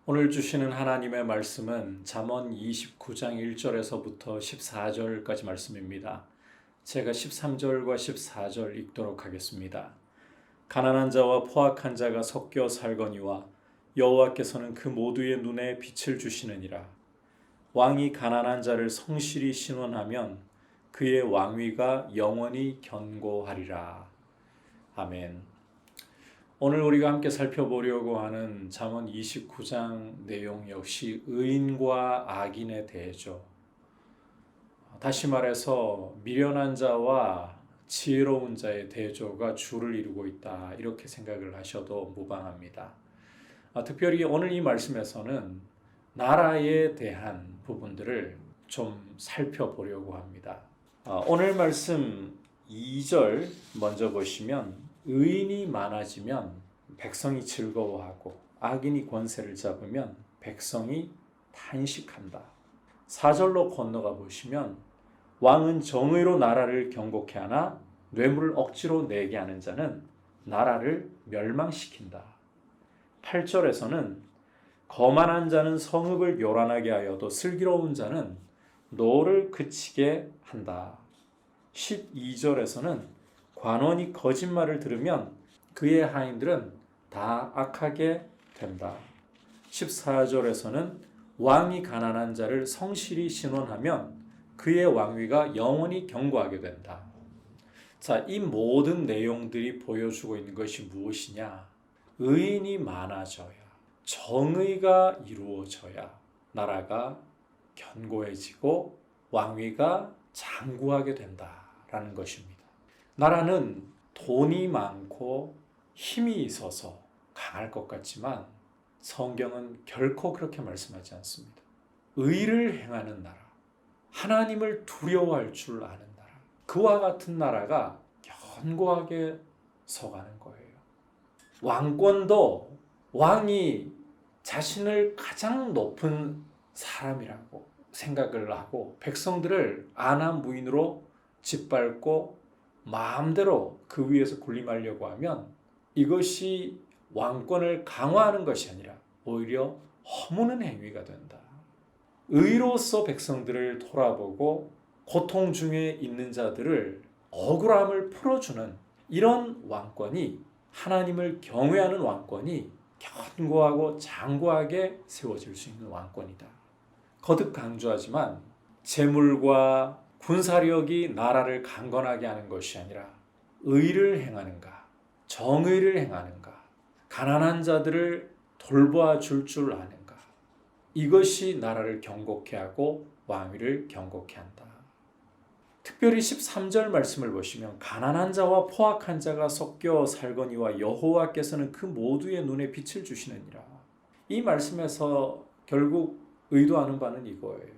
오늘 주시는 하나님의 말씀은 잠언 29장 1절에서부터 14절까지 말씀입니다. 제가 13절과 14절 읽도록 하겠습니다. 가난한 자와 포악한 자가 섞여 살거니와 여호와께서는 그 모두의 눈에 빛을 주시느니라. 왕이 가난한 자를 성실히 신원하면 그의 왕위가 영원히 견고하리라. 아멘. 오늘 우리가 함께 살펴보려고 하는 잠언 29장 내용 역시 의인과 악인에 대해죠. 다시 말해서 미련한 자와 지혜로운 자의 대조가 주를 이루고 있다. 이렇게 생각을 하셔도 무방합니다. 특별히 오늘 이 말씀에서는 나라에 대한 부분들을 좀 살펴보려고 합니다. 오늘 말씀 2절 먼저 보시면 의인이 많아지면 백성이 즐거워하고 악인이 권세를 잡으면 백성이 탄식한다. 4절로 건너가 보시면 왕은 정의로 나라를 경고케 하나 뇌물을 억지로 내게 하는 자는 나라를 멸망시킨다. 8절에서는 거만한 자는 성읍을 요란하게 하여도 슬기로운 자는 노를 그치게 한다. 12절에서는 관원이 거짓말을 들으면 그의 하인들은 다 악하게 된다. 14절에서는 왕이 가난한 자를 성실히 신원하면 그의 왕위가 영원히 견고하게 된다. 자, 이 모든 내용들이 보여주고 있는 것이 무엇이냐? 의인이 많아져야, 정의가 이루어져야 나라가 견고해지고 왕위가 장구하게 된다라는 것입니다. 나라는 돈이 많고 힘이 있어서 강할 것 같지만 성경은 결코 그렇게 말씀하지 않습니다. 의를 행하는 나라, 하나님을 두려워할 줄 아는 나라, 그와 같은 나라가 견고하게 서가는 거예요. 왕권도 왕이 자신을 가장 높은 사람이라고 생각을 하고 백성들을 안하무인으로 짓밟고 마음대로 그 위에서 군림하려고 하면 이것이 왕권을 강화하는 것이 아니라 오히려 허무는 행위가 된다. 의로서 백성들을 돌아보고 고통 중에 있는 자들을 억울함을 풀어주는 이런 왕권이, 하나님을 경외하는 왕권이 견고하고 장구하게 세워질 수 있는 왕권이다. 거듭 강조하지만 재물과 군사력이 나라를 강건하게 하는 것이 아니라 의를 행하는가, 정의를 행하는가, 가난한 자들을 돌보아 줄 아는가, 이것이 나라를 견고케 하고 왕위를 견고케 한다. 특별히 13절 말씀을 보시면 가난한 자와 포악한 자가 섞여 살거니와 여호와께서는 그 모두의 눈에 빛을 주시느니라. 이 말씀에서 결국 의도하는 바는 이거예요.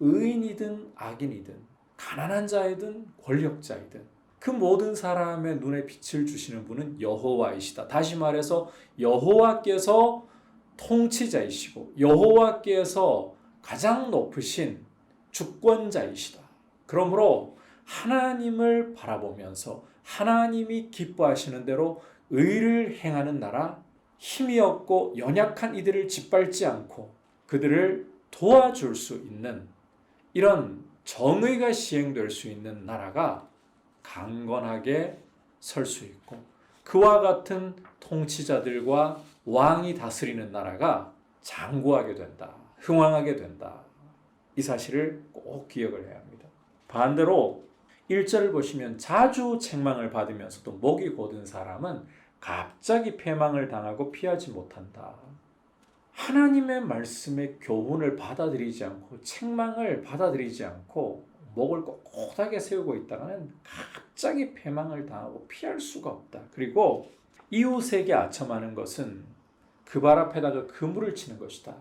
의인이든 악인이든 가난한 자이든 권력자이든 그 모든 사람의 눈에 빛을 주시는 분은 여호와이시다. 다시 말해서 여호와께서 통치자이시고 여호와께서 가장 높으신 주권자이시다. 그러므로 하나님을 바라보면서 하나님이 기뻐하시는 대로 의를 행하는 나라, 힘이 없고 연약한 이들을 짓밟지 않고 그들을 도와줄 수 있는 이런 정의가 시행될 수 있는 나라가 강건하게 설 수 있고 그와 같은 통치자들과 왕이 다스리는 나라가 장구하게 된다. 흥왕하게 된다. 이 사실을 꼭 기억을 해야 합니다. 반대로 1절을 보시면 자주 책망을 받으면서도 목이 곧은 사람은 갑자기 패망을 당하고 피하지 못한다. 하나님의 말씀의 교훈을 받아들이지 않고 책망을 받아들이지 않고 목을 꼿꼿하게 세우고 있다가는 갑자기 패망을 당하고 피할 수가 없다. 그리고 이웃에게 아첨하는 것은 그 발 앞에다가 그물을 치는 것이다.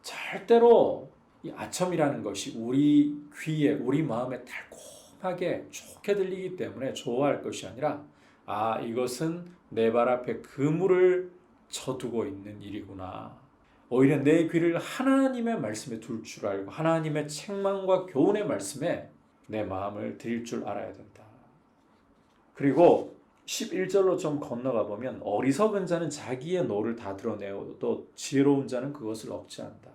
절대로 이 아첨이라는 것이 우리 귀에, 우리 마음에 달콤하게 좋게 들리기 때문에 좋아할 것이 아니라 이것은 내 발 앞에 그물을 쳐두고 있는 일이구나. 오히려 내 귀를 하나님의 말씀에 둘 줄 알고 하나님의 책망과 교훈의 말씀에 내 마음을 드릴 줄 알아야 된다. 그리고 11절로 좀 건너가 보면 어리석은 자는 자기의 노를 다 드러내어도 지혜로운 자는 그것을 억제한다.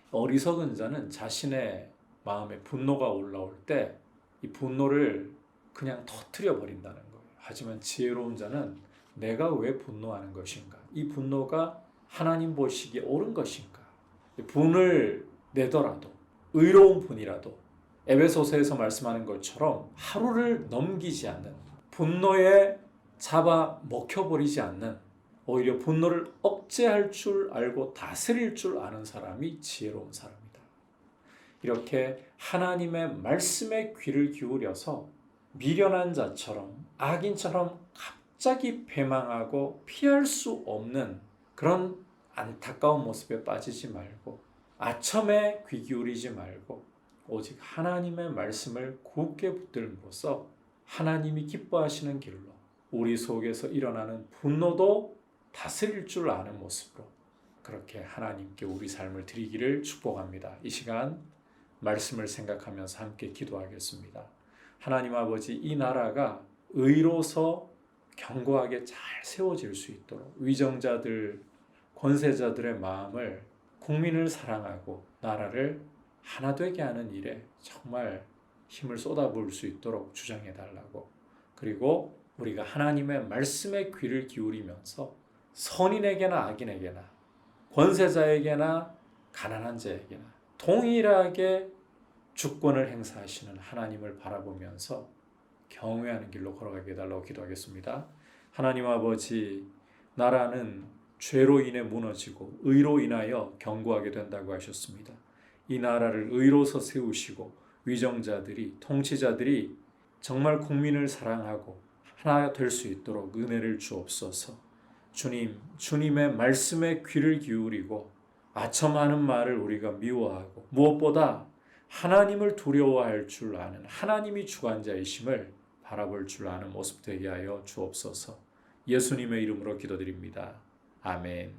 어리석은 자는 자신의 마음에 분노가 올라올 때 이 분노를 그냥 터뜨려 버린다는 거예요. 하지만 지혜로운 자는 내가 왜 분노하는 것인가? 이 분노가 하나님 보시기에 옳은 것인가? 분을 내더라도 의로운 분이라도 에베소서에서 말씀하는 것처럼 하루를 넘기지 않는, 분노에 잡아 먹혀버리지 않는, 오히려 분노를 억제할 줄 알고 다스릴 줄 아는 사람이 지혜로운 사람이다. 이렇게 하나님의 말씀에 귀를 기울여서 미련한 자처럼 악인처럼 갑자기 패망하고 피할 수 없는 그런 안타까운 모습에 빠지지 말고, 아첨에 귀 기울이지 말고 오직 하나님의 말씀을 굳게 붙들므로써 하나님이 기뻐하시는 길로 우리 속에서 일어나는 분노도 다스릴 줄 아는 모습으로 그렇게 하나님께 우리 삶을 드리기를 축복합니다. 이 시간 말씀을 생각하면서 함께 기도하겠습니다. 하나님 아버지, 이 나라가 의로서 견고하게 잘 세워질 수 있도록 위정자들, 권세자들의 마음을, 국민을 사랑하고 나라를 하나 되게 하는 일에 정말 힘을 쏟아부을 수 있도록 주장해 달라고, 그리고 우리가 하나님의 말씀에 귀를 기울이면서 선인에게나 악인에게나 권세자에게나 가난한 자에게나 동일하게 주권을 행사하시는 하나님을 바라보면서 경외하는 길로 걸어가게 해달라고 기도하겠습니다. 하나님 아버지, 나라는 죄로 인해 무너지고 의로 인하여 견고하게 된다고 하셨습니다. 이 나라를 의로서 세우시고 위정자들이, 통치자들이 정말 국민을 사랑하고 하나 될 수 있도록 은혜를 주옵소서. 주님, 주님의 말씀에 귀를 기울이고 아첨하는 말을 우리가 미워하고 무엇보다 하나님을 두려워할 줄 아는, 하나님이 주관자이심을 바라볼 줄 아는 모습 되게 하여 주옵소서. 예수님의 이름으로 기도드립니다. 아멘.